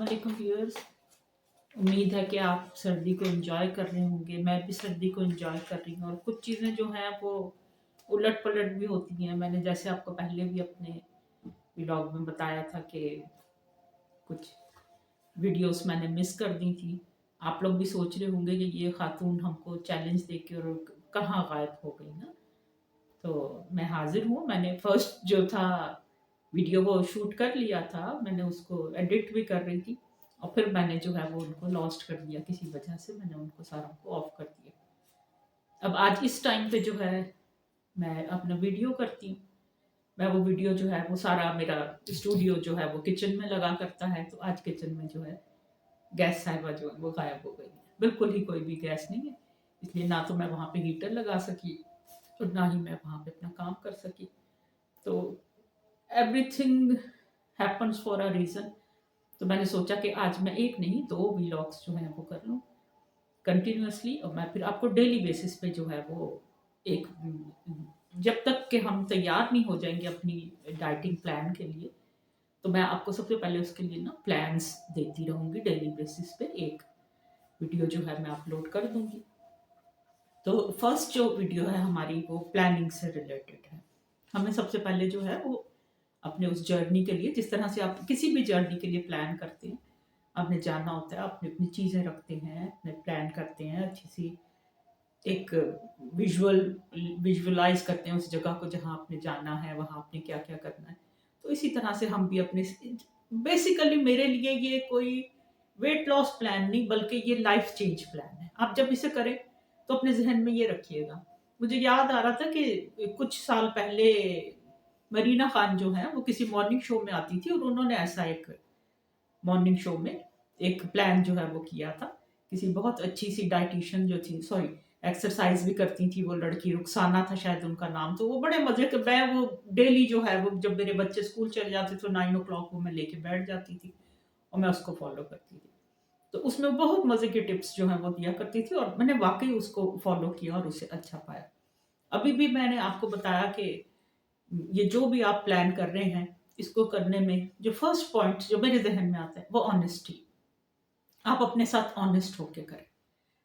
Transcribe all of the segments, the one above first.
वालेकुम व्यूअर्स। उम्मीद है कि आप सर्दी को एंजॉय कर रहे होंगे। मैं भी सर्दी को एंजॉय कर रही हूँ और कुछ चीज़ें जो हैं वो उलट पलट भी होती हैं। मैंने जैसे आपको पहले भी अपने व्लॉग में बताया था कि कुछ वीडियोस मैंने मिस कर दी थी। आप लोग भी सोच रहे होंगे कि ये खातून हमको चैलेंज दे के और कहाँ गायब हो गई ना। तो मैं हाजिर हूँ। मैंने फर्स्ट जो था वीडियो वो शूट कर लिया था, मैंने उसको एडिट भी कर रही थी और फिर मैंने जो है वो उनको लॉस्ट कर दिया। किसी वजह से मैंने उनको सारा को ऑफ कर दिया। अब आज इस टाइम पे जो है मैं अपना वीडियो करती हूँ। मैं वो वीडियो जो है वो सारा मेरा स्टूडियो जो है वो किचन में लगा करता है। तो आज किचन में जो है गैस साहिबा जो है वो गायब हो गई है। बिल्कुल ही कोई भी गैस नहीं है, इसलिए ना तो मैं वहाँ पे हीटर लगा सकी और ना ही मैं वहाँ पे अपना काम कर सकी। तो everything happens for a reason. तो मैंने सोचा कि आज मैं एक नहीं दो व्लॉग्स जो हैं वो कर लूँ कंटिन्यूअसली, और मैं फिर आपको डेली बेसिस पे जो है वो एक जब तक कि हम तैयार नहीं हो जाएंगे अपनी डाइटिंग प्लान के लिए, तो मैं आपको सबसे पहले उसके लिए ना प्लान्स देती रहूँगी। डेली बेसिस पे एक वीडियो जो है मैं अपलोड कर दूँगी। तो फर्स्ट जो वीडियो है हमारी वो प्लानिंग से रिलेटेड है। हमें सबसे पहले जो है वो अपने उस जर्नी के लिए, जिस तरह से आप किसी भी जर्नी के लिए प्लान करते हैं, आपने जाना होता है, अपनी अपनी चीज़ें रखते हैं, अपने प्लान करते हैं, अच्छी सी एक विजुअलाइज करते हैं उस जगह को जहाँ आपने जाना है, वहाँ आपने क्या क्या करना है। तो इसी तरह से हम भी अपने, बेसिकली मेरे लिए ये कोई वेट लॉस प्लान नहीं बल्कि ये लाइफ चेंज प्लान है। आप जब इसे करें तो अपने जहन में ये रखिएगा। मुझे याद आ रहा था कि कुछ साल पहले मरीना खान जो है वो किसी मॉर्निंग शो में आती थी और उन्होंने ऐसा एक मॉर्निंग शो में एक प्लान जो है वो किया था। किसी बहुत अच्छी सी डाइटिशियन जो थी, सॉरी एक्सरसाइज भी करती थी वो लड़की, रुखसाना था शायद उनका नाम। तो वो बड़े मजे के, मैं वो डेली जो है वो जब मेरे बच्चे स्कूल चले जाते तो 9 o'clock वो मैं लेके बैठ जाती थी और मैं उसको फॉलो करती थी। तो उसमें बहुत मजे की टिप्स जो है वो दिया करती थी और मैंने वाकई उसको फॉलो किया और उसे अच्छा पाया। अभी भी मैंने आपको बताया कि ये जो भी आप प्लान कर रहे हैं, इसको करने में जो फर्स्ट पॉइंट जो मेरे जहन में आता है वो ऑनेस्टी। आप अपने साथ ऑनेस्ट होके करें।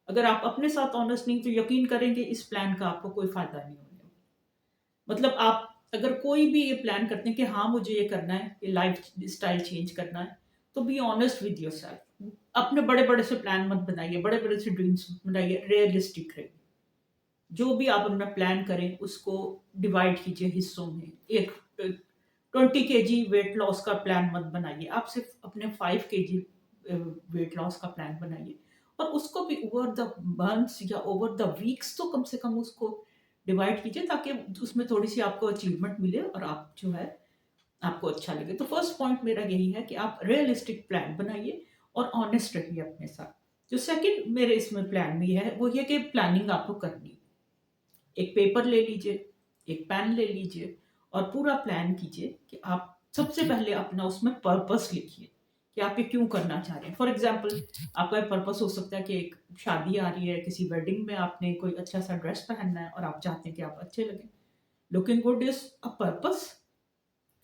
अगर आप अपने साथ ऑनेस्ट नहीं तो यकीन करेंगे इस प्लान का आपको कोई फायदा नहीं होने वाला। मतलब आप अगर कोई भी ये प्लान करते हैं कि हाँ मुझे ये करना है, ये लाइफ स्टाइल चेंज करना है, तो बी ऑनेस्ट विद योरसेल्फ। अपने बड़े बड़े से प्लान मत बनाइए, बड़े बड़े से ड्रीम्स मत बनाइए, रियलिस्टिक रहिए। जो भी आप अपना प्लान करें उसको डिवाइड कीजिए हिस्सों में। एक 20 kg वेट लॉस का प्लान मत बनाइए, आप सिर्फ अपने 5 kg वेट लॉस का प्लान बनाइए और उसको भी ओवर द मंथ्स या ओवर द वीक्स तो कम से कम उसको डिवाइड कीजिए, ताकि उसमें थोड़ी सी आपको अचीवमेंट मिले और आप जो है आपको अच्छा लगे। तो फर्स्ट पॉइंट मेरा यही है कि आप रियलिस्टिक प्लान बनाइए और ऑनेस्ट रहिए अपने साथ। जो सेकंड मेरे इसमें प्लान में है वो ये कि प्लानिंग आपको करनी है। एक पेपर ले लीजिए, एक पेन ले लीजिए और पूरा प्लान कीजिए कि आप सबसे पहले अपना उसमें पर्पस लिखिए कि आप ये क्यों करना चाह रहे हैं। फॉर एग्जाम्पल, आपका पर्पस हो सकता है कि एक शादी आ रही है, किसी वेडिंग में आपने कोई अच्छा सा ड्रेस पहनना है और आप चाहते हैं कि आप अच्छे लगें। Looking good is a purpose.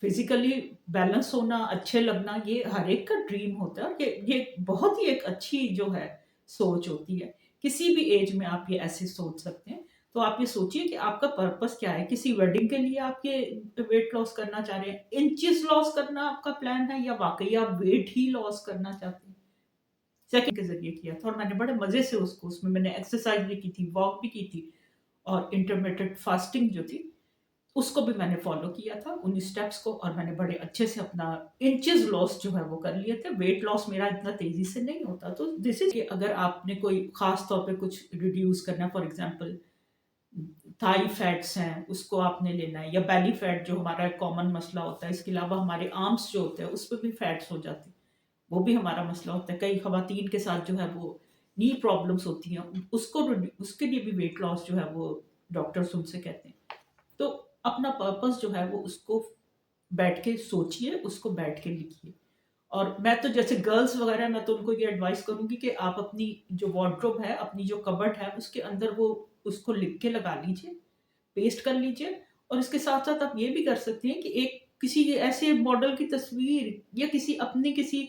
Physically balance होना, अच्छे लगना, ये हर एक का ड्रीम होता है और ये बहुत ही एक अच्छी जो है सोच होती है। किसी भी एज में आप ये ऐसे सोच सकते हैं। तो आप ये सोचिए कि आपका पर्पस क्या है। किसी वेडिंग के लिए आप ये वेट लॉस करना चाह रहे हैं, इंचेस लॉस करना आपका प्लान है, या वाकई आप वेट ही लॉस करना चाहते हैं। सेकंड के जरिए किया था और मैंने बड़े मजे से उसको, उसमें मैंने एक्सरसाइज भी की थी, वॉक भी की थी और इंटरमीडिएट फास्टिंग जो थी उसको भी मैंने फॉलो किया था, उन स्टेप्स को, और मैंने बड़े अच्छे से अपना इंचेस लॉस जो है वो कर लिए थे। वेट लॉस मेरा इतना तेजी से नहीं होता। तो दिस इज, अगर आपने कोई खास तौर पे कुछ रिड्यूस करना है, फॉर एग्जांपल थाई फैट्स हैं उसको आपने लेना है, या बेली फैट जो हमारा एक कॉमन मसला होता है, इसके अलावा हमारे आर्म्स जो होते हैं उस पर भी फैट्स हो जाती है, वो भी हमारा मसला होता है। कई खवातीन के साथ जो है वो नी प्रॉब्लम्स होती हैं, उसको उसके लिए भी वेट लॉस जो है वो डॉक्टर्स उनसे कहते हैं। तो अपना पर्पस जो है वो उसको बैठ के सोचिए, उसको बैठ के लिखिए। और मैं तो जैसे गर्ल्स वगैरह, मैं तो उनको ये एडवाइस करूंगी कि आप अपनी जो वार्डरोब है, अपनी जो कबर्ड है, उसके अंदर वो उसको लिख के लगा लीजिए, पेस्ट कर लीजिए। और इसके साथ साथ आप ये भी कर सकते हैं कि एक किसी ऐसे मॉडल की तस्वीर या किसी अपनी किसी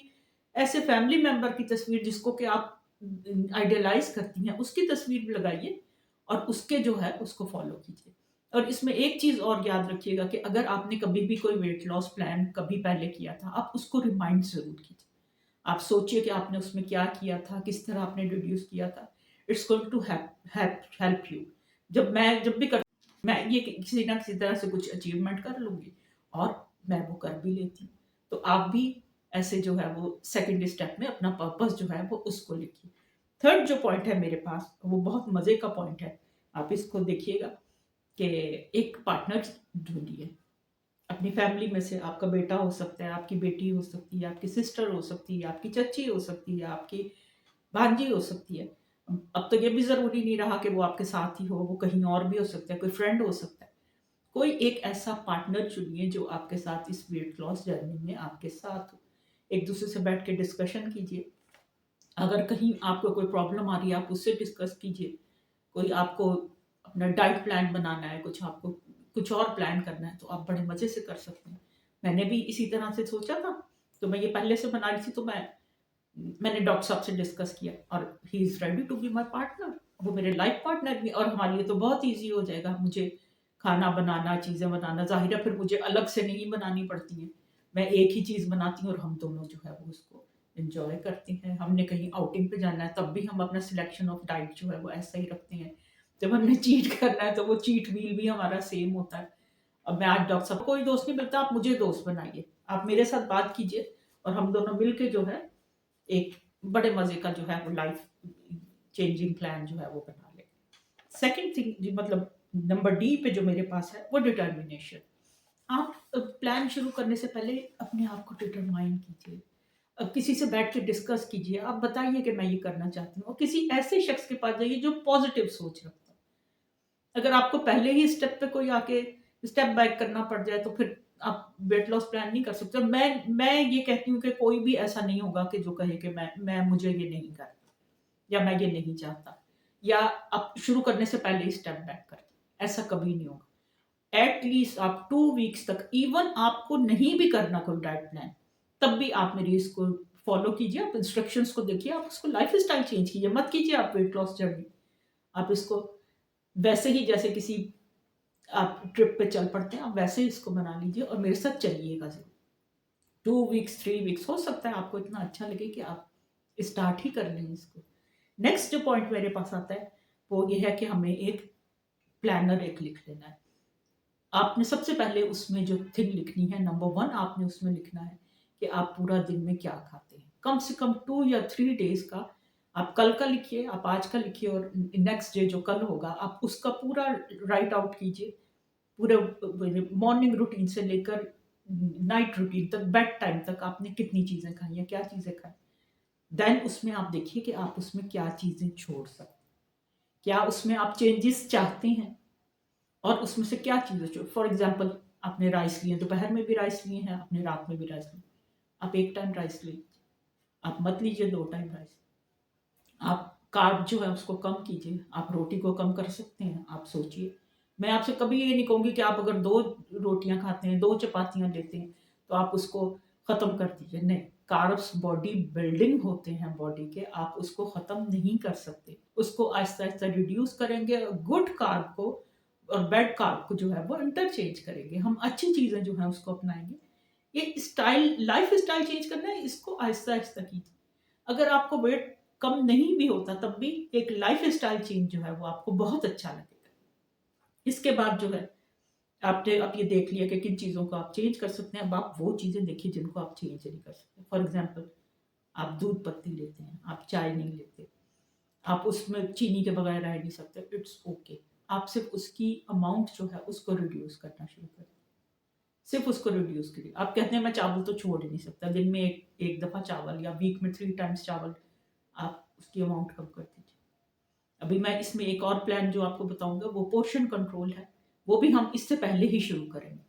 ऐसे फैमिली मेंबर की तस्वीर जिसको कि आप आइडियलाइज़ करती हैं, उसकी तस्वीर भी लगाइए और उसके जो है उसको फ़ॉलो कीजिए। और इसमें एक चीज़ और याद रखिएगा कि अगर आपने कभी भी कोई वेट लॉस प्लान कभी पहले किया था, आप उसको रिमाइंड ज़रूर कीजिए। आप सोचिए कि आपने उसमें क्या किया था, किस तरह आपने रिड्यूस किया था। It's going to help you. जब भी कर मैं ये किसी ना किसी तरह से कुछ अचीवमेंट कर लूँगी और मैं वो कर भी लेती हूँ। तो आप भी ऐसे जो है वो सेकंड स्टेप में अपना पर्पस जो है वो उसको लिखिए। थर्ड जो पॉइंट है मेरे पास वो बहुत मज़े का पॉइंट है। आप इसको देखिएगा कि एक पार्टनर ढूँढिए। अपनी फैमिली में से आपका बेटा हो सकता है, आपकी बेटी हो सकती है, आपकी सिस्टर हो सकती है, आपकी चच्ची हो सकती है, आपकी भांजी हो सकती है। अब तो ये भी ज़रूरी नहीं रहा कि वो आपके साथ ही हो, वो कहीं और भी हो सकता है, कोई फ्रेंड हो सकता है। कोई एक ऐसा पार्टनर चुनिए जो आपके साथ इस वेट लॉस जर्नी में आपके साथ हो। एक-दूसरे से बैठ के डिस्कशन कीजिए। अगर कहीं आपको कोई प्रॉब्लम आ रही है, आप उससे डिस्कस कीजिए। कोई आपको अपना डाइट प्लान बनाना है, कुछ आपको कुछ और प्लान करना है, तो आप बड़े मज़े से कर सकते हैं। मैंने भी इसी तरह से सोचा था, तो मैं ये पहले से बना रही थी, तो मैंने डॉक्टर साहब से डिस्कस किया और he is ready to be my partner. वो मेरे लाइफ पार्टनर भी और हमारे लिए तो बहुत ईज़ी हो जाएगा। मुझे खाना बनाना, चीज़ें बनाना, ज़ाहिर है फिर मुझे अलग से नहीं बनानी पड़ती हैं। मैं एक ही चीज़ बनाती हूँ और हम दोनों जो है वो उसको एन्जॉय करते हैं। हमने कहीं आउटिंग पे जाना है, तब भी हम अपना सिलेक्शन ऑफ डाइट जो है वो ऐसा ही रखते हैं। जब हमने चीट करना है, तो वो चीट मील भी हमारा सेम होता है। अब मैं आज डॉक्टर साहब कोई दोस्त नहीं मिलता, आप मुझे दोस्त बनाइए। आप मेरे साथ बात कीजिए और हम दोनों मिल के जो है एक बड़े मज़े का जो है वो लाइफ चेंजिंग प्लान जो है वो बना लें। सेकंड थिंग जी मतलब नंबर डी पे जो मेरे पास है वो डिटर्मिनेशन। आप प्लान शुरू करने से पहले अपने आप को डिटरमाइन कीजिए। किसी से बैठ के डिस्कस कीजिए। आप बताइए कि मैं ये करना चाहती हूँ और किसी ऐसे शख्स के पास जाइए जो पॉजिटिव सोच रखता है। अगर आपको पहले ही स्टेप पे कोई आके स्टेप बैक करना पड़ जाए तो फिर आप वेट लॉस प्लान नहीं कर सकते। मैं ये कहती हूँ कि कोई भी ऐसा नहीं होगा कि जो कहे कि मैं मुझे ये नहीं करना या मैं ये नहीं चाहता या आप शुरू करने से पहले ही स्टेप बैक कर दें। ऐसा कभी नहीं होगा। एट लीस्ट आप 2 वीक्स तक इवन आपको नहीं भी करना कोई डाइट प्लान, तब भी आप मेरी इसको फॉलो कीजिए, आप इंस्ट्रक्शंस को देखिए, आप उसको लाइफ़स्टाइल चेंज कीजिए, मत कीजिए आप वेट लॉस जर्नी। आप इसको वैसे ही जैसे किसी आप ट्रिप पे चल पड़ते हैं, आप वैसे ही इसको बना लीजिए और मेरे साथ चलिएगा ज़रूर। 2 वीक्स, 3 वीक्स हो सकता है आपको इतना अच्छा लगे कि आप स्टार्ट ही कर लें इसको। नेक्स्ट जो पॉइंट मेरे पास आता है, वो ये है कि हमें एक प्लानर एक लिख लेना है। आपने सबसे पहले उसमें जो थिंग लिखनी है, नंबर 1 आपने उसमें लिखना है कि आप पूरा दिन में क्या खाते हैं। कम से कम 2 या 3 डेज़ का आप कल का लिखिए, आप आज का लिखिए और नेक्स्ट डे जो कल होगा, आप उसका पूरा राइट आउट कीजिए। पूरे मॉर्निंग रूटीन से लेकर नाइट रूटीन तक, बेड टाइम तक आपने कितनी चीज़ें खाई हैं, क्या चीज़ें खाई। देन उसमें आप देखिए कि आप उसमें क्या चीज़ें छोड़ सकते हैं। क्या उसमें आप चेंजेस चाहते हैं? और उसमें से क्या चीज़ें जो फॉर एग्ज़ाम्पल आपने राइस लिए, दोपहर में भी राइस लिए हैं, आपने रात में भी राइस लिए। आप 1 टाइम राइस लीजिए, आप मत लीजिए 2 टाइम राइस। आप कार्ब जो है उसको कम कीजिए, आप रोटी को कम कर सकते हैं, आप सोचिए। मैं आपसे कभी ये नहीं कहूँगी कि आप अगर 2 रोटियाँ खाते हैं, 2 चपातियाँ लेते हैं, तो आप उसको ख़त्म कर दीजिए, नहीं। कार्ब्स बॉडी बिल्डिंग होते हैं बॉडी के, आप उसको ख़त्म नहीं कर सकते। उसको आहिस्ता-आहिस्ता रिड्यूस करेंगे, गुड कार्ब को और बैड कार्ब को जो है वो इंटरचेंज करेंगे। हम अच्छी चीज़ें जो हैं उसको अपनाएँगे। ये स्टाइल लाइफ़स्टाइल चेंज करना है, इसको आहिस्ता-आहिस्ता कीजिए। अगर आपको वेट कम नहीं भी होता तब भी एक लाइफ़स्टाइल चेंज जो है वो आपको बहुत अच्छा लगेगा। इसके बाद जो है आपने अब ये देख लिया कि किन चीज़ों को आप चेंज कर सकते हैं, अब आप वो चीज़ें देखिए जिनको आप चेंज नहीं कर सकते। फॉर एग्ज़ाम्पल आप दूध पत्ती लेते हैं, आप चाय नहीं लेते, आप उसमें चीनी के बगैर रह नहीं सकते, इट्स ओके। आप सिर्फ़ उसकी अमाउंट जो है उसको रिड्यूस करना शुरू करें। सिर्फ़ उसको रिड्यूस करिए। आप कहते हैं मैं चावल तो छोड़ ही नहीं सकता, दिन में एक दफ़ा चावल या वीक में 3 टाइम्स चावल, आप उसकी अमाउंट कम कर दीजिए। अभी मैं इसमें एक और प्लान जो आपको बताऊँगा वो पोर्शन कंट्रोल है, वो भी हम इससे पहले ही शुरू करेंगे।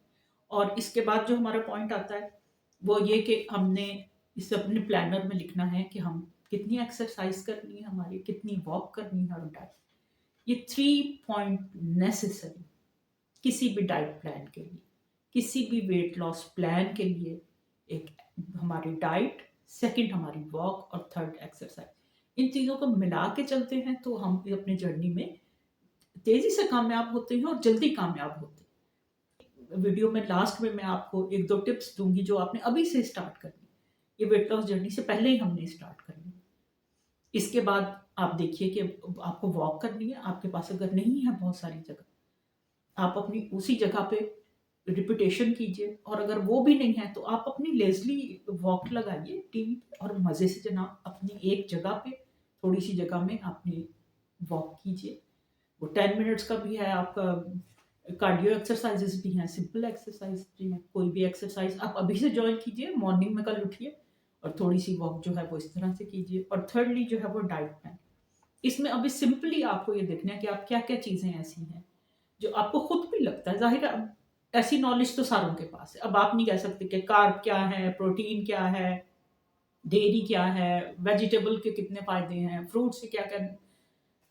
और इसके बाद जो हमारा पॉइंट आता है, वो ये कि हमने इसे अपने प्लानर में लिखना है कि हम कितनी एक्सरसाइज़ करनी है हमारी, कितनी वॉक करनी है और डाइट। ये 3 पॉइंट नेसेसरी किसी भी डाइट प्लान के लिए, किसी भी वेट लॉस प्लान के लिए, एक हमारी डाइट, सेकंड हमारी वॉक और थर्ड एक्सरसाइज। इन चीज़ों को मिला के चलते हैं तो हम भी अपनी जर्नी में तेज़ी से कामयाब होते हैं और जल्दी कामयाब होते हैं। वीडियो में लास्ट में मैं आपको 1-2 टिप्स दूँगी जो आपने अभी से स्टार्ट करनी है। ये वेट लॉस जर्नी से पहले ही हमने स्टार्ट करनी है। इसके बाद आप देखिए कि आपको वॉक करनी है, आपके पास अगर नहीं है बहुत सारी जगह, आप अपनी उसी जगह पे रिपिटेशन कीजिए, और अगर वो भी नहीं है तो आप अपनी लेज़ली वॉक लगाइए टीवी पे और मज़े से जनाब अपनी एक जगह पे, थोड़ी सी जगह में अपनी वॉक कीजिए। वो 10 मिनट्स का भी है, आपका कार्डियो एक्सरसाइजेस भी हैं, सिंपल एक्सरसाइज भी हैं। कोई भी एक्सरसाइज आप अभी से ज्वाइन कीजिए, मॉर्निंग में कल उठिए और थोड़ी सी वॉक जो है वो इस तरह से कीजिए। और थर्डली जो है वो डाइट प्लान। इसमें अभी सिंपली आपको ये देखना है कि आप क्या क्या चीज़ें ऐसी हैं जो आपको खुद भी लगता है, जाहिर है अब ऐसी नॉलेज तो सारों के पास है। अब आप नहीं कह सकते कि कार्ब क्या है, प्रोटीन क्या है, डेयरी क्या है, वेजिटेबल के कितने फ़ायदे हैं, फ्रूट से क्या-क्या,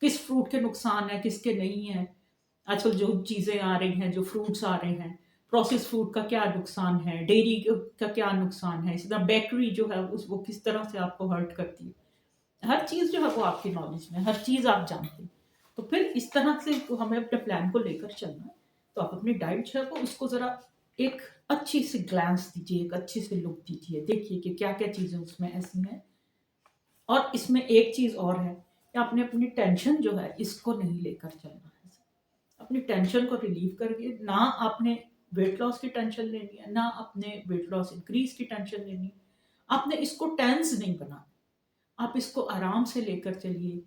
किस फ्रूट के नुकसान है, किसके नहीं है। आजकल जो चीज़ें आ रही हैं, जो फ्रूट्स आ रहे हैं, प्रोसेस्ड फूड का क्या नुकसान है, डेयरी का क्या नुकसान है, इसी तरह बेकरी जो है वो किस तरह से आपको हर्ट करती है। हर चीज़ जो है वो आपकी नॉलेज में, हर चीज़ आप जानते हैं। तो फिर इस तरह से हमें अपने प्लान को लेकर चलना है। तो आप अपनी डाइट जो है वो उसको ज़रा एक अच्छी सी ग्लांस दीजिए, एक अच्छी सी लुक दीजिए। देखिए कि क्या-क्या चीज़ें उसमें ऐसी हैं। और इसमें एक चीज़ और है कि आपने अपनी टेंशन जो है इसको नहीं लेकर चलना है। अपनी टेंशन को रिलीव करके, ना आपने वेट लॉस की टेंशन लेनी है, ना अपने वेट लॉस इंक्रीज़ की टेंशन लेनी है। आपने इसको टेंस नहीं बनाना। आप इसको आराम से लेकर चलिए।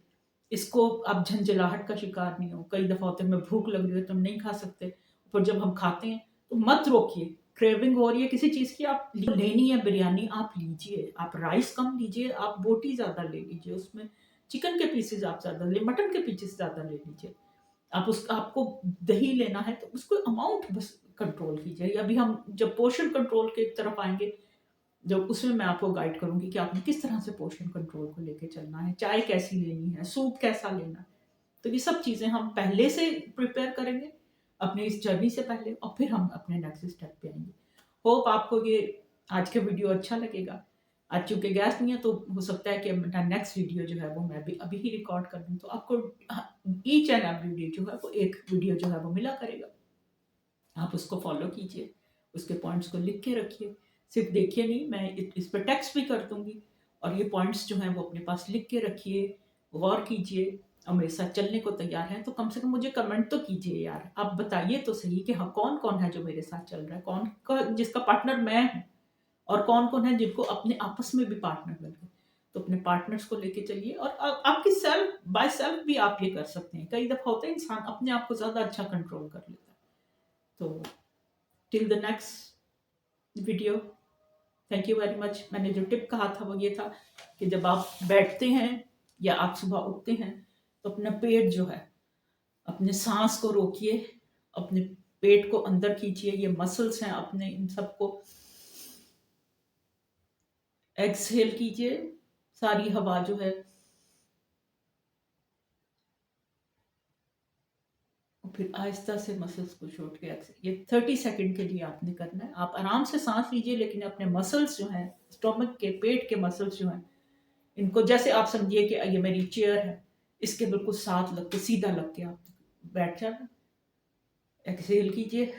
इसको आप झंझलाहट का शिकार नहीं हो। कई दफ़ा होता है हमें भूख लग रही है तो हम नहीं खा सकते, पर जब हम खाते हैं तो मत रोकिए। क्रेविंग हो रही है किसी चीज़ की, आप लेनी है बिरयानी, आप लीजिए। आप राइस कम लीजिए, आप बोटी ज़्यादा ले लीजिए, उसमें चिकन के पीसेज़ आप ज़्यादा ले, मटन के पीसेज़ ज़्यादा ले लीजिए। आप उस आपको दही लेना है तो उसको अमाउंट बस कंट्रोल कीजिए। अभी हम जब पोर्शन कंट्रोल की तरफ आएँगे, जब उसमें मैं आपको गाइड करूँगी कि आपने किस तरह से पोर्शन कंट्रोल को लेके चलना है, चाय कैसी लेनी है, सूप कैसा लेना है। तो ये सब चीज़ें हम पहले से प्रिपेयर करेंगे, अपनी इस जर्नी से पहले, और फिर हम अपने नेक्स्ट स्टेप पे आएँगे। होप आपको ये आज का वीडियो अच्छा लगेगा। आज चूँकि गैस नहीं है तो हो सकता है कि मेरा नेक्स्ट वीडियो जो है वो मैं भी अभी ही रिकॉर्ड कर दूँ, तो आपको ईच एंड एवरी डे जो है वो एक वीडियो जो है वो मिला करेगा। आप उसको फ़ॉलो कीजिए, उसके पॉइंट्स को लिख के रखिए। सिर्फ़ देखिए नहीं, मैं इस पे टेक्स्ट भी कर दूँगी, और ये पॉइंट्स जो हैं वो अपने पास लिख के रखिए, गौर कीजिए और मेरे साथ चलने को तैयार हैं तो कम से कम मुझे कमेंट तो कीजिए यार। आप बताइए तो सही कि हाँ, कौन-कौन है जो मेरे साथ चल रहा है, कौन क जिसका पार्टनर मैं हूँ, और कौन-कौन है जिनको अपने आपस में भी पार्टनर मिल गए। तो अपने पार्टनर्स को लेके चलिए, और आपकी सेल्फ बाय सेल्फ भी आप ये कर सकते हैं। कई दफ़ा होता है इंसान अपने आप को ज़्यादा अच्छा कंट्रोल कर लेता है। तो till the next video, thank you very much. मैंने जो टिप कहा था वो ये था कि जब आप बैठते हैं या आप सुबह उठते हैं तो अपना पेट जो है, अपने सांस को रोकिए, अपने पेट को अंदर खींचिए। ये मसल्स हैं अपने, इन सबको एक्सहेल कीजिए, सारी हवा जो है, और फिर आहिस्ता से मसल्स को छोड़ के एक्सहेल। ये 30 सेकंड के लिए आपने करना है। आप आराम से सांस लीजिए, लेकिन अपने मसल्स जो हैं, स्टोमक के, पेट के मसल्स जो हैं, इनको जैसे आप समझिए कि ये मेरी चेयर है, इसके बिल्कुल साथ लग के, सीधा लग के आप बैठ जाना। एक्सहेल कीजिए,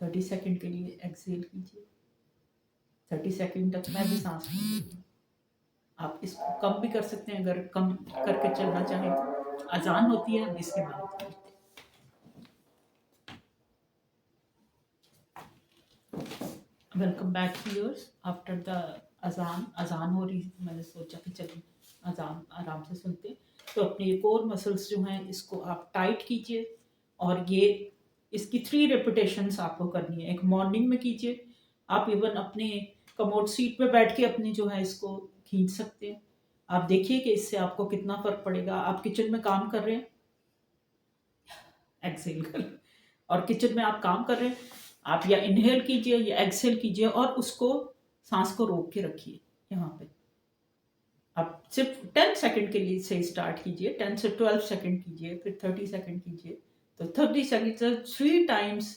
30 सेकंड के लिए एक्सहेल कीजिए। 30 सेकंड तक मैं भी सांस नहीं लूँगी। आप इसको कम भी कर सकते हैं, अगर कम करके चलना चाहें तो। अजान होती है, हम इसके बाद करते हैं। Welcome back viewers after the अजान। अजान हो रही, मैंने सोचा कि चलिए अजान आराम से सुनते हैं। तो अपने ये कोर मसल्स जो हैं इसको आप टाइट कीजिए, और ये इसकी 3 रेपिटेशंस आपको करनी है। एक मॉर्निंग में कीजिए, आप इवन अपने कमोड सीट पे बैठ के अपनी जो है इसको खींच सकते हैं। आप देखिए कि इससे आपको कितना फ़र्क पड़ेगा। आप किचन में काम कर रहे हैं, एक्सहेल कर, और किचन में आप काम कर रहे हैं, आप या इनहेल कीजिए या एक्सहेल कीजिए, और उसको सांस को रोक के रखिए यहाँ पे। आप सिर्फ 10 सेकंड के लिए से स्टार्ट कीजिए, 10 से 12 सेकंड कीजिए, फिर 30 सेकंड कीजिए। तो 30 सेकंड से 3 टाइम्स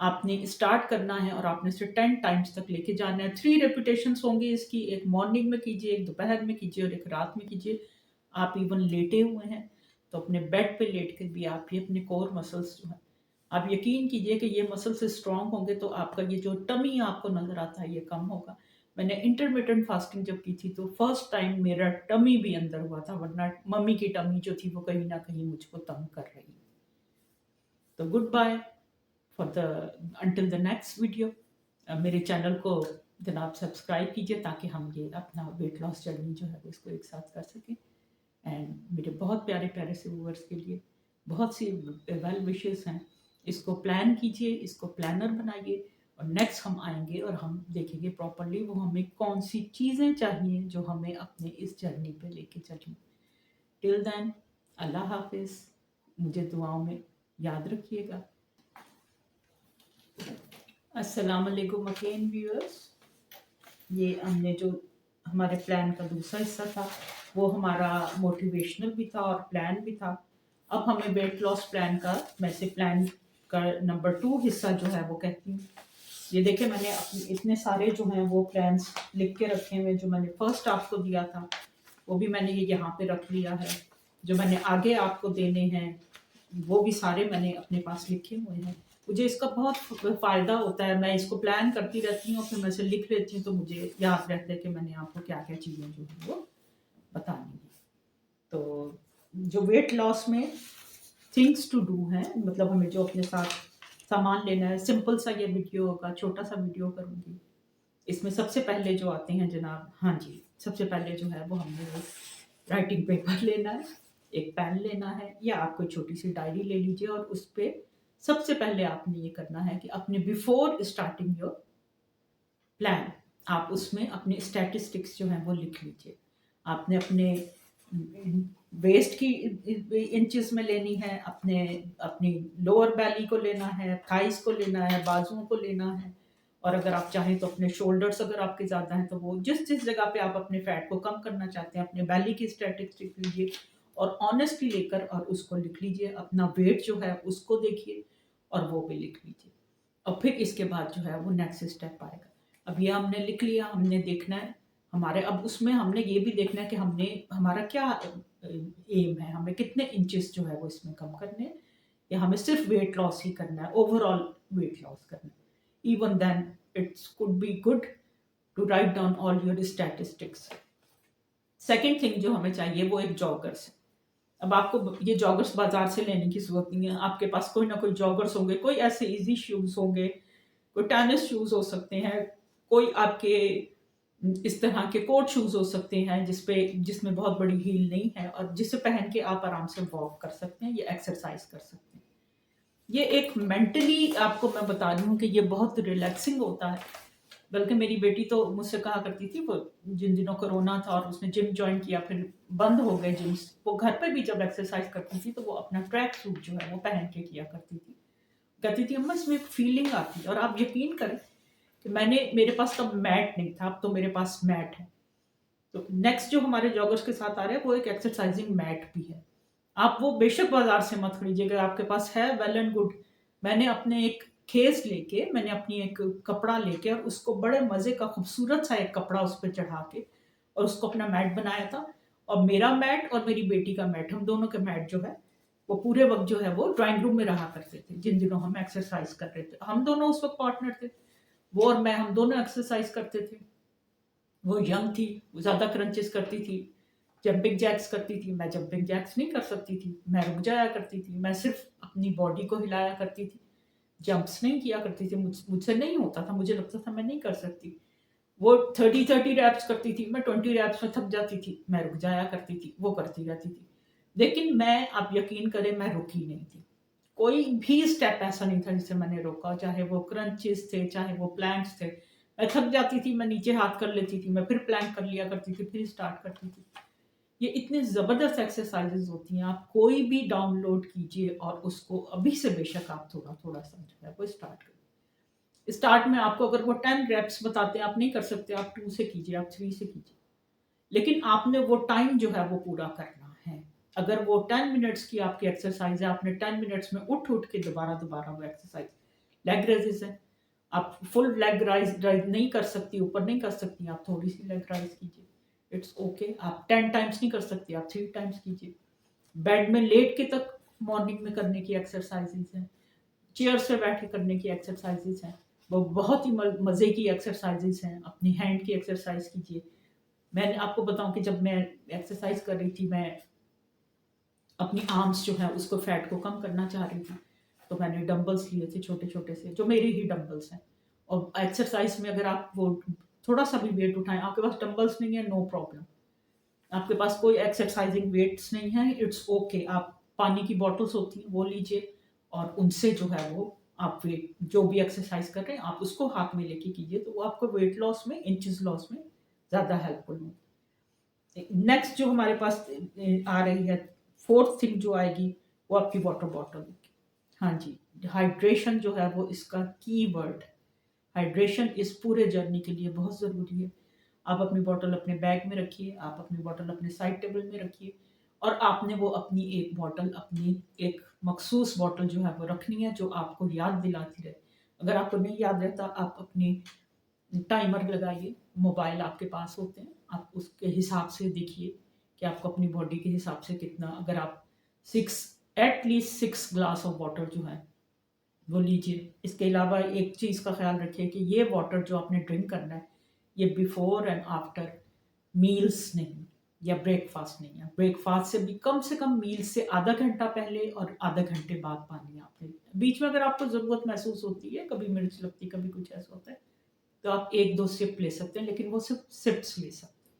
आपने स्टार्ट करना है और आपने इसे 10 टाइम्स तक लेके जाना है। 3 रेपिटेशंस होंगी इसकी, एक मॉर्निंग में कीजिए, एक दोपहर में कीजिए और एक रात में कीजिए। आप इवन लेटे हुए हैं, तो अपने बेड पे लेट कर भी आप ये अपने कोर मसल्स जो हैं, आप यकीन कीजिए कि ये मसल्स स्ट्रॉन्ग होंगे तो आपका ये जो टमी आपको नज़र आता है ये कम होगा। मैंने इंटरमिटेंट फास्टिंग जब की थी तो फर्स्ट टाइम मेरा टमी भी अंदर हुआ था, वरना मम्मी की टमी जो थी वो कहीं न कहीं मुझको तंग कर रही है। तो good bye for the until the next video. मेरे चैनल को जनाब सब्सक्राइब कीजिए ताकि हम ये अपना वेट लॉस जर्नी जो है वो इसको एक साथ कर सकें। एंड मेरे बहुत प्यारे प्यारे से व्यूअर्स के लिए बहुत सी वेल विशेस हैं। इसको प्लान कीजिए, इसको प्लानर बनाइए और नेक्स्ट हम आएंगे और हम देखेंगे प्रॉपरली वो हमें कौन सी चीज़ें चाहिए जो हमें अपने इस जर्नी पे लेके चलें। टिल देन अल्लाह हाफिज़, मुझे दुआओं में याद रखिएगा। अस्सलाम वालेकुम अगेन व्यूअर्स। ये हमने जो हमारे प्लान का दूसरा हिस्सा था वो हमारा मोटिवेशनल भी था और प्लान भी था। अब हमें वेट लॉस प्लान का, मैं से प्लान का नंबर 2 हिस्सा जो है वो कहती हूँ। ये देखिए मैंने अपने इतने सारे जो हैं वो प्लान्स लिख के रखे हुए, जो मैंने फर्स्ट आपको दिया था वो भी मैंने ये यहाँ पे रख लिया है। जो मैंने आगे आपको देने हैं वो भी सारे मैंने अपने पास लिखे हुए हैं। मुझे इसका बहुत फ़ायदा होता है, मैं इसको प्लान करती रहती हूँ, फिर मैं इसे लिख लेती हूँ तो मुझे याद रहता है कि मैंने आपको क्या-क्या चीज़ें जो है वो बतानी है। तो जो वेट लॉस में थिंग्स टू डू हैं, मतलब हमें जो अपने साथ सामान लेना है, सिंपल सा ये वीडियो होगा, छोटा सा वीडियो करूँगी। इसमें सबसे पहले जो आते हैं जनाब, हाँ जी, सबसे पहले जो है वो हमने राइटिंग पेपर लेना है, एक पेन लेना है या आप कोई छोटी सी डायरी ले लीजिए और उस पे सबसे पहले आपने ये करना है कि अपने बिफोर स्टार्टिंग योर प्लान आप उसमें अपने स्टैटिस्टिक्स जो हैं वो लिख लीजिए। आपने अपने वेस्ट की इंचेस में लेनी है, अपने अपनी लोअर बैली को लेना है, थाइस को लेना है, बाजुओं को लेना है और अगर आप चाहें तो अपने शोल्डर्स अगर आपके ज़्यादा हैं तो वो जिस जिस जगह पे आप अपने फैट को कम करना चाहते हैं अपने बैली की स्टैटिस्टिक लीजिए और ऑनेस्टली लेकर और उसको लिख लीजिए। अपना वेट जो है उसको देखिए और वो भी लिख लीजिए और फिर इसके बाद जो है वो नेक्स्ट स्टेप आएगा। अब ये हमने लिख लिया, हमने देखना है हमारे, अब उसमें हमने ये भी देखना है कि हमने हमारा क्या एम है, हमें कितने इंचेस जो है वो इसमें कम करने हैं या हमें सिर्फ वेट लॉस ही करना है, ओवरऑल वेट लॉस करना है। Even then it's could be good to write down all your statistics. Second thing जो हमें चाहिए वो एक जॉगर्स है। अब आपको ये जॉगर्स बाजार से लेने की जरूरत नहीं है, आपके पास कोई ना कोई जॉगर्स होंगे, कोई ऐसे इजी शूज होंगे, कोई टेनिस शूज हो सकते हैं, कोई आपके इस तरह के कोट शूज हो सकते हैं जिसमें बहुत बड़ी हील नहीं है और जिसे पहन के आप आराम से वॉक कर सकते हैं या एक्सरसाइज कर सकते हैं। ये एक मेंटली आपको मैं बता रही हूँ कि ये बहुत रिलैक्सिंग होता है। बल्कि मेरी बेटी तो मुझसे कहा करती थी, वो जिन दिनों कोरोना था और उसने जिम ज्वाइन किया फिर बंद हो गए जिम्स, वो घर पे भी जब एक्सरसाइज करती थी तो वो अपना ट्रैक सूट जो है वो पहन के किया करती थी। कहती थी अम्मा इसमें एक फीलिंग आती है। और आप यकीन करें कि मेरे पास तब मैट नहीं था, अब तो मेरे पास मैट है। तो नेक्स्ट जो हमारे जॉगर्स के साथ आ रहे हैं वो एक एक्सरसाइजिंग मैट भी है। आप वो बेशक बाजार से मत खरीदिएगा, आपके पास है वेल एंड गुड। मैंने अपने एक खेस लेके, मैंने अपनी एक कपड़ा लेके और उसको बड़े मजे का खूबसूरत सा एक कपड़ा उस पर चढ़ा के और उसको अपना मैट बनाया था। और मेरा मैट और मेरी बेटी का मैट, हम दोनों के मैट जो है वो पूरे वक्त जो है वो ड्राइंग रूम में रहा करते थे। जिन दिनों हम एक्सरसाइज कर रहे थे, हम दोनों उस वक्त पार्टनर थे, वो और मैं, हम दोनों एक्सरसाइज करते थे। वो यंग थी, वो ज़्यादा क्रंचेस करती थी, जंपिंग जैक्स करती थी, मैं जंपिंग जैक्स नहीं कर सकती थी, मैं रुक जाया करती थी, मैं सिर्फ अपनी बॉडी को हिलाया करती थी, जंप्स नहीं किया करती थी। मुझसे नहीं होता था, मुझे लगता था मैं नहीं कर सकती। वो 30 रैप्स करती थी, मैं 20 रैप्स में थक जाती थी, मैं रुक जाया करती थी, वो करती रहती थी। लेकिन मैं, आप यकीन करें, मैं रुकी नहीं थी। कोई भी स्टेप ऐसा नहीं था जिसे मैंने रोका, चाहे वो क्रंचेस थे, चाहे वो प्लैंक्स थे। मैं थक जाती थी, मैं नीचे हाथ कर लेती थी, मैं फिर प्लैंक कर लिया करती थी, फिर स्टार्ट करती थी। ये इतनी ज़बरदस्त एक्सरसाइजेज होती हैं, आप कोई भी डाउनलोड कीजिए और उसको अभी से बेशक आप थोड़ा-थोड़ा सा जो है वो स्टार्ट करिए। स्टार्ट में आपको अगर वो 10 रेप्स बताते हैं, आप नहीं कर सकते, आप 2 से कीजिए, आप 3 से कीजिए। लेकिन आपने वो टाइम जो है वो पूरा करना है। अगर वो 10 मिनट्स की आपकी एक्सरसाइज है, आपने 10 मिनट्स में उठ-उठ के दोबारा-दोबारा वो एक्सरसाइज, लेग रेजेस है, आप फुल लेग राइज राइज नहीं कर सकती, ऊपर नहीं कर सकती, आप थोड़ी सी लेग राइज कीजिए, इट्स ओके। आप 10 टाइम्स नहीं कर सकती, आप 3 टाइम्स कीजिए। बेड में लेट के तक मॉर्निंग में करने की एक्सरसाइजेज हैं, चेयर्स पे बैठ के करने की एक्सरसाइजेज हैं, वो बहुत ही मज़े की एक्सरसाइजेज हैं। अपनी हैंड की एक्सरसाइज कीजिए। मैंने आपको बताऊं कि जब मैं एक्सरसाइज कर रही थी, मैं अपनी आर्म्स जो है उसको फैट को कम करना चाह रही थी, तो मैंने डंबल्स लिए थे छोटे छोटे से, जो मेरे ही डंबल्स हैं। और एक्सरसाइज में अगर आप वो थोड़ा सा भी वेट उठाएं, आपके पास डंबल्स नहीं है, नो प्रॉब्लम। आपके पास कोई एक्सरसाइजिंग वेट्स नहीं है, इट्स ओके। आप पानी की बॉटल्स होती हैं वो लीजिए, और उनसे जो है वो आप वेट जो भी एक्सरसाइज कर रहे हैं आप उसको हाथ में लेके कीजिए, तो वो आपको वेट लॉस में, इंचेस लॉस में ज़्यादा हेल्पफुल होगी। नेक्स्ट जो हमारे पास आ रही है, फोर्थ थिंग जो आएगी, वो आपकी वाटर बॉटल। हाँ जी, हाइड्रेशन जो है वो इसका की वर्ड है। हाइड्रेशन इस पूरे जर्नी के लिए बहुत ज़रूरी है। आप अपनी बॉटल अपने बैग में रखिए, आप अपनी बॉटल अपने साइड टेबल में रखिए, और आपने वो अपनी एक बॉटल, अपनी एक मखसूस बॉटल जो है वो रखनी है, जो आपको याद दिलाती रहे। अगर आपको नहीं याद रहता, आप अपनी टाइमर लगाइए, मोबाइल आपके पास होते हैं, आप उसके हिसाब से देखिए कि आपको अपनी बॉडी के हिसाब से कितना, अगर आप 6 एटलीस्ट 6 ग्लास ऑफ वाटर जो है वो लीजिए। इसके अलावा एक चीज़ का ख्याल रखिए कि ये वाटर जो आपने ड्रिंक करना है, ये बिफोर एंड आफ्टर मील्स नहीं, या ब्रेकफास्ट नहीं है। ब्रेकफास्ट से कम मील से आधा घंटा पहले और आधा घंटे बाद पानी आपने, बीच में अगर आपको ज़रूरत महसूस होती है, कभी मिर्च लगती है, कभी कुछ ऐसा होता है, तो आप 1-2 सिप ले सकते हैं, लेकिन वो सिर्फ सिप्स ले सकते हैं।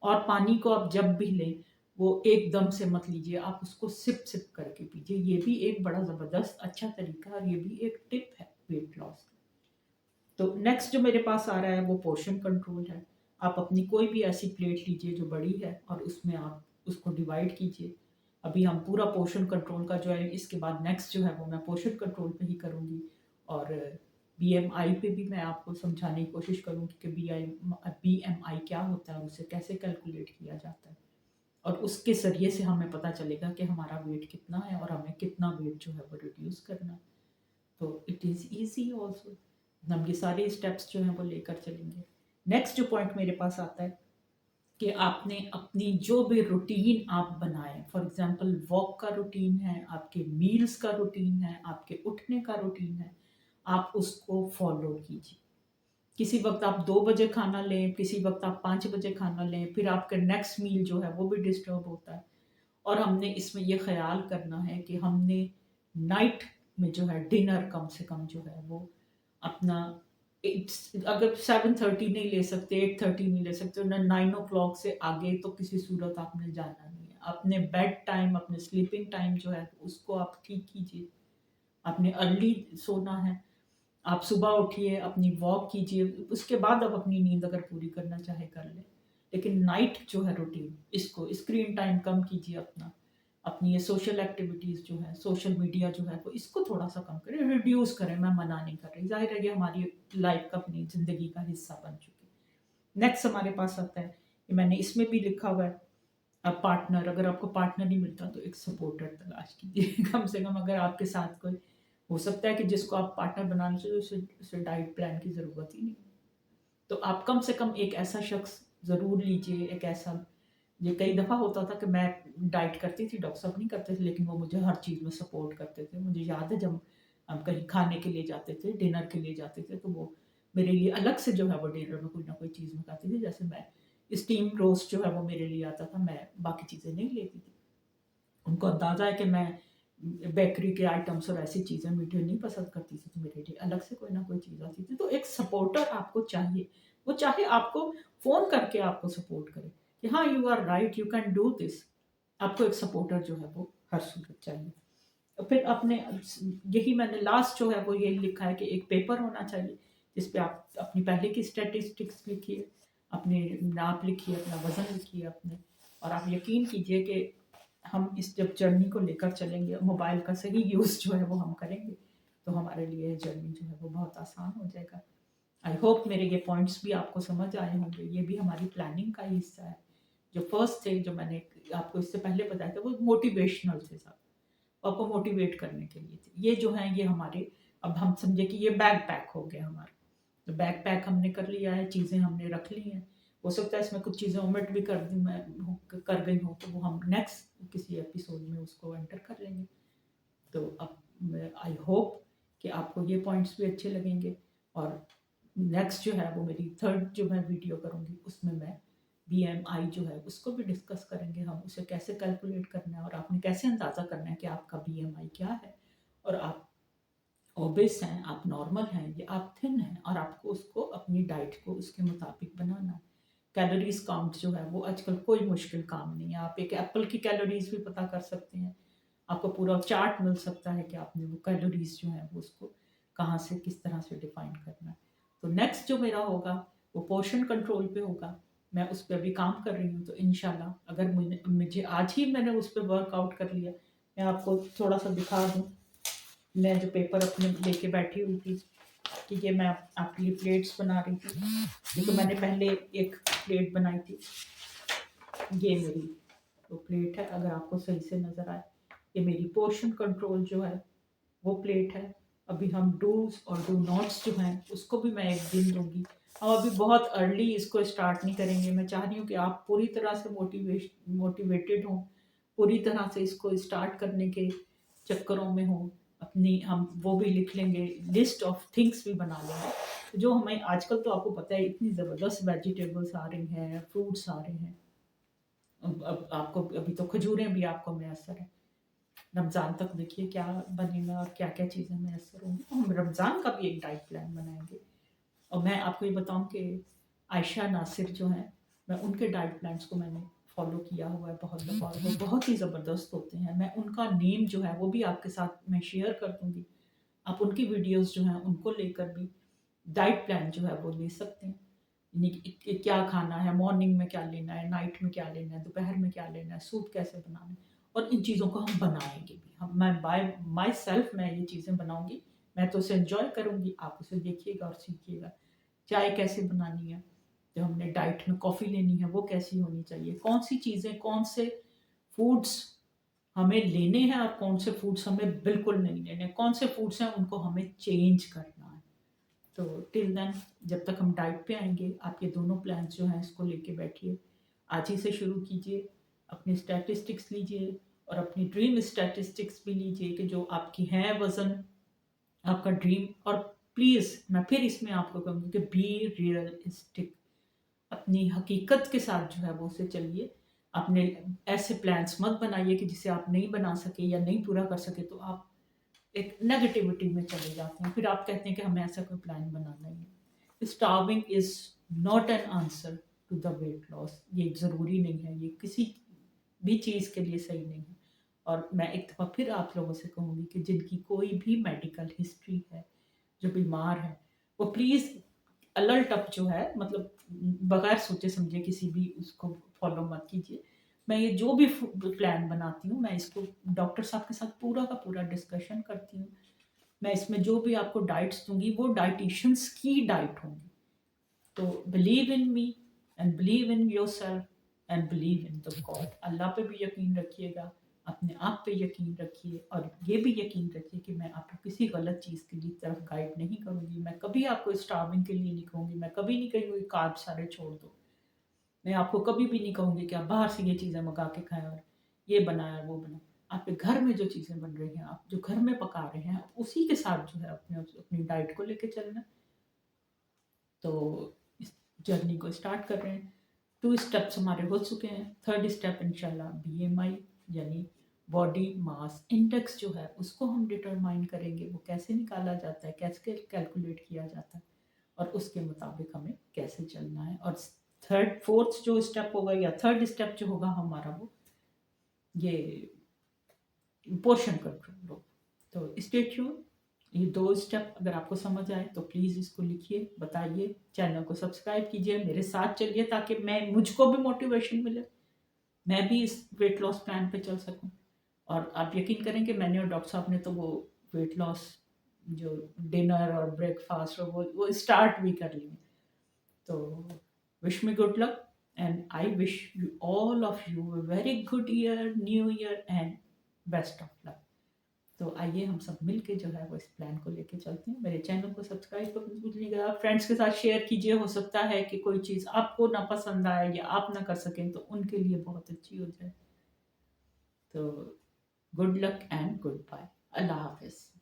और पानी को आप जब भी लें, वो एकदम से मत लीजिए, आप उसको सिप सिप करके पीजिए। ये भी एक बड़ा ज़बरदस्त अच्छा तरीका है, और ये भी एक टिप है वेट लॉस का। तो नेक्स्ट जो मेरे पास आ रहा है वो पोर्शन कंट्रोल है। आप अपनी कोई भी ऐसी प्लेट लीजिए जो बड़ी है, और उसमें आप उसको डिवाइड कीजिए। अभी हम पूरा पोर्शन कंट्रोल का जो है, इसके बाद नेक्स्ट जो है वो मैं पोर्शन कंट्रोल पे ही करूँगी, और बीएमआई पे भी मैं आपको समझाने की कोशिश करूँगी कि बीएमआई क्या होता है, उसे कैसे कैलकुलेट किया जाता है, और उसके ज़रिए से हमें पता चलेगा कि हमारा वेट कितना है और हमें कितना वेट जो है वो रिड्यूस करना है। तो इट इज़ ईजी ऑल्सो। हम ये सारे स्टेप्स जो हैं वो लेकर चलेंगे। नेक्स्ट जो पॉइंट मेरे पास आता है कि आपने अपनी जो भी रूटीन आप बनाएं, फॉर एग्जांपल वॉक का रूटीन है, आपके मील्स का रूटीन है, आपके उठने का रूटीन है, आप उसको फॉलो कीजिए। किसी वक्त आप 2 बजे खाना लें, किसी वक्त आप 5 बजे खाना लें, फिर आपका नेक्स्ट मील जो है वो भी डिस्टर्ब होता है। और हमने इसमें ये ख्याल करना है कि हमने नाइट में जो है डिनर कम से कम जो है वो अपना अगर 7:30 नहीं ले सकते, 8:30 नहीं ले सकते, ना 9 o'clock से आगे तो किसी सूरत आपने जाना नहीं है। अपने बेड टाइम, अपने स्लीपिंग टाइम जो है उसको आप ठीक कीजिए। आपने अर्ली सोना है, आप सुबह उठिए, अपनी वॉक कीजिए, उसके बाद आप अपनी नींद अगर पूरी करना चाहे कर लें। लेकिन नाइट जो है रूटीन, इसको स्क्रीन टाइम कम कीजिए अपना। अपनी ये सोशल एक्टिविटीज़ जो है, सोशल मीडिया जो है वो इसको थोड़ा सा कम करें, रिड्यूस करें। मैं मना नहीं कर रही, ज़ाहिर है ये हमारी लाइफ का, अपनी ज़िंदगी का हिस्सा बन चुकी है। नेक्स्ट हमारे पास आता है, ये मैंने इसमें भी लिखा हुआ है, अब पार्टनर, अगर आपको पार्टनर नहीं मिलता तो एक सपोर्टर तलाश कीजिए। कम से कम अगर आपके साथ कोई, हो सकता है कि जिसको आप पार्टनर बनाना चाहिए उसे उसे डाइट प्लान की ज़रूरत ही नहीं है, तो आप कम से कम एक ऐसा शख्स ज़रूर लीजिए, एक ऐसा। ये कई दफ़ा होता था कि मैं डाइट करती थी, डॉक्टर साहब नहीं करते थे, लेकिन वो मुझे हर चीज़ में सपोर्ट करते थे। मुझे याद है जब हम कहीं खाने के लिए जाते थे, डिनर के लिए जाते थे, तो वो मेरे लिए अलग से जो है वो डिनर में कोई ना कोई चीज़ मंगाती थी। जैसे मैं स्टीम रोस्ट जो है वो मेरे लिए आता था, मैं बाकी चीज़ें नहीं लेती थी। उनको अंदाज़ा है कि मैं बेकरी के आइटम्स और ऐसी चीज़ें मीठे नहीं पसंद करती थी, तो मेरे लिए अलग से कोई ना कोई चीज़ आती थी। तो एक सपोर्टर आपको चाहिए, वो चाहे आपको फ़ोन करके आपको सपोर्ट करे कि हाँ, you are right, you can do this. आपको एक सपोर्टर जो है वो हर सूरत चाहिए। और फिर अपने, यही मैंने लास्ट जो है वो यही लिखा है कि एक पेपर होना चाहिए जिस पे आप अपनी पहले की स्टैटिस्टिक्स लिखिए, अपने नाप लिखिए, अपना वज़न लिखिए अपने, और आप यकीन कीजिए कि हम इस जब जर्नी को लेकर चलेंगे, मोबाइल का सही यूज़ जो है वो हम करेंगे, तो हमारे लिए जर्नी जो है वो बहुत आसान हो जाएगा। आई होप मेरे ये पॉइंट्स भी आपको समझ आए होंगे। ये भी हमारी प्लानिंग का ही हिस्सा है। जो फर्स्ट थे, जो मैंने आपको इससे पहले बताया था, वो मोटिवेशनल थे साहब, आपको मोटिवेट करने के लिए थे। ये जो हैं ये हमारे अब हम समझे कि ये बैग पैक हो गया हमारा, तो बैग पैक हमने कर लिया है, चीज़ें हमने रख ली हैं। हो सकता है इसमें कुछ चीज़ें ओमिट भी कर दी मैं कर गई हूँ, तो वो हम नेक्स्ट किसी एपिसोड में उसको एंटर कर लेंगे। तो अब आई होप कि आपको ये पॉइंट्स भी अच्छे लगेंगे, और नेक्स्ट जो है वो मेरी थर्ड जो मैं वीडियो करूँगी उसमें मैं BMI जो है उसको भी डिस्कस करेंगे, हम उसे कैसे कैलकुलेट करना है और आपने कैसे अंदाज़ा करना है कि आपका BMI क्या है, और आप ओबेस हैं, आप नॉर्मल हैं या आप थिन हैं, और आपको उसको अपनी डाइट को उसके मुताबिक बनाना है। कैलोरीज काउंट जो है वो आजकल कोई मुश्किल काम नहीं है, आप एक एप्पल की कैलोरीज भी पता कर सकते हैं, आपको पूरा चार्ट मिल सकता है कि आपने वो कैलोरीज जो है वो उसको कहाँ से किस तरह से डिफाइन करना है। तो नेक्स्ट जो मेरा होगा वो पोर्शन कंट्रोल पे होगा, मैं उस पर अभी काम कर रही हूँ, तो इनशाला अगर मुझे आज ही मैंने उस पर वर्कआउट कर लिया, मैं आपको थोड़ा सा दिखा दूँ, मैं जो पेपर अपने लेके बैठी हुई थी कि ये मैं आपके लिए प्लेट्स बना रही थी, ये तो मैंने पहले एक प्लेट बनाई थी, ये मेरी तो प्लेट है, अगर आपको सही से नज़र आए, ये मेरी पोर्शन कंट्रोल जो है वो प्लेट है। अभी हम डूज और डू नॉट्स जो हैं उसको भी मैं एक दिन दूंगी, हम अभी बहुत अर्ली इसको स्टार्ट नहीं करेंगे, मैं चाह रही हूँ कि आप पूरी तरह से मोटिवेटेड हों, पूरी तरह से इसको स्टार्ट करने के चक्करों में हों, अपनी हम वो भी लिख लेंगे, लिस्ट ऑफ थिंग्स भी बना लेंगे जो हमें आजकल, तो आपको पता है इतनी ज़बरदस्त वेजिटेबल्स आ रही हैं, फ्रूट्स आ रहे हैं, अब आपको अभी तो खजूरें भी आपको मैसर है, रमज़ान तक देखिए क्या बनेगा और क्या क्या चीज़ें मैसर होंगी, तो हम रमज़ान का भी एक डाइट प्लान बनाएंगे। और मैं आपको ये बताऊं कि आयशा नासिर जो हैं, मैं उनके डाइट प्लान्स को मैंने फॉलो किया हुआ है बहुत दफ़ा, और वो बहुत ही ज़बरदस्त होते हैं, मैं उनका नेम जो है वो भी आपके साथ मैं शेयर कर दूँगी, आप उनकी वीडियोस जो हैं उनको लेकर भी डाइट प्लान जो है वो ले सकते हैं, यानी कि क्या खाना है, मॉर्निंग में क्या लेना है, नाइट में क्या लेना है, दोपहर में क्या लेना है, सूप कैसे बनाना है, और इन चीज़ों को हम बनाएंगे भी, हम मैं बाय माई सेल्फ मैं ये चीज़ें बनाऊंगी, मैं तो उसे एंजॉय करूंगी, आप उसे देखिएगा और सीखिएगा। चाय कैसे बनानी है, जो हमने डाइट में कॉफ़ी लेनी है वो कैसी होनी चाहिए, कौन सी चीज़ें, कौन से फूड्स हमें लेने हैं और कौन से फूड्स हमें बिल्कुल नहीं लेने, कौन से फूड्स हैं उनको हमें चेंज करना है। तो टिल देन जब तक हम डाइट पे आएंगे, आप ये दोनों प्लान्स जो हैं इसको लेके बैठिए, आज ही से शुरू कीजिए, अपनी स्टैटिस्टिक्स लीजिए और अपनी ड्रीम स्टैटिस्टिक्स भी लीजिए कि जो आपकी हैं वज़न, आपका ड्रीम, और प्लीज़ मैं फिर इसमें आपको कहूँगी कि बी रियलिस्टिक, अपनी हकीकत के साथ जो है वो उसे चलिए, अपने ऐसे प्लान्स मत बनाइए कि जिसे आप नहीं बना सके या नहीं पूरा कर सके, तो आप एक नेगेटिविटी में चले जाते हैं, फिर आप कहते हैं कि हमें ऐसा कोई प्लान बनाना ही है। Starving is not an answer to the weight loss, ये ज़रूरी नहीं है, ये किसी भी चीज़ के लिए सही नहीं है। और मैं एक दफ़ा फिर आप लोगों से कहूँगी कि जिनकी कोई भी मेडिकल हिस्ट्री है, जो बीमार है, वो प्लीज़ अलर्ट अप जो है, मतलब बगैर सोचे समझे किसी भी उसको फॉलो मत कीजिए। मैं ये जो भी प्लान बनाती हूँ, मैं इसको डॉक्टर साहब के साथ पूरा का पूरा डिस्कशन करती हूँ, मैं इसमें जो भी आपको डाइट्स दूंगी वो डाइटिशियंस की डाइट होंगी। तो believe in me and believe in yourself and believe in the god, Allah पे भी यकीन रखिएगा, अपने आप पे यकीन रखिए, और ये भी यकीन रखिए कि मैं आपको किसी गलत चीज़ के लिए तरफ गाइड नहीं करूँगी, मैं कभी आपको स्टार्विंग के लिए नहीं कहूँगी, मैं कभी नहीं कहूँगी कार्ब सारे छोड़ दो, मैं आपको कभी भी नहीं कहूँगी कि आप बाहर से ये चीज़ें मंगा के खाएं और ये बनाया वो बनाया, आपके घर में जो चीज़ें बन रही हैं, आप जो घर में पका रहे हैं, उसी के साथ जो है अपने अपनी डाइट को लेके चलना। तो इस जर्नी को स्टार्ट कर रहे हैं, 2 स्टेप्स हमारे हो चुके हैं, थर्ड स्टेप इंशाल्लाह BMI यानी बॉडी मास इंडेक्स जो है उसको हम डिटरमाइन करेंगे, वो कैसे निकाला जाता है, कैसे कैलकुलेट किया जाता है, और उसके मुताबिक हमें कैसे चलना है। और थर्ड फोर्थ जो स्टेप होगा या थर्ड स्टेप जो होगा हमारा, वो ये पोर्शन कंट्रोल हो। तो स्टे ट्यून, ये 2 स्टेप अगर आपको समझ आए तो प्लीज़ इसको लिखिए, बताइए, चैनल को सब्सक्राइब कीजिए, मेरे साथ चलिए ताकि मुझको भी मोटिवेशन मिले, मैं भी इस वेट लॉस प्लान पे चल सकूं। और आप यकीन करेंगे मैंने और डॉक्टर साहब ने तो वो वेट लॉस जो डिनर और ब्रेकफास्ट और वो स्टार्ट भी कर लिए। तो wish me good luck and I wish you all of you a very good year, new year and best of luck. तो आइए हम सब मिल के जो है वो इस प्लान को लेके चलते हैं। मेरे चैनल को सब्सक्राइब करना मत भूलिएगा, फ्रेंड्स के साथ शेयर कीजिए। हो सकता है कि कोई चीज़ आपको ना पसंद आए या आप ना कर सकें तो उनके लिए बहुत अच्छी हो जाए। तो good luck and goodbye. Allah हाफ़िज़।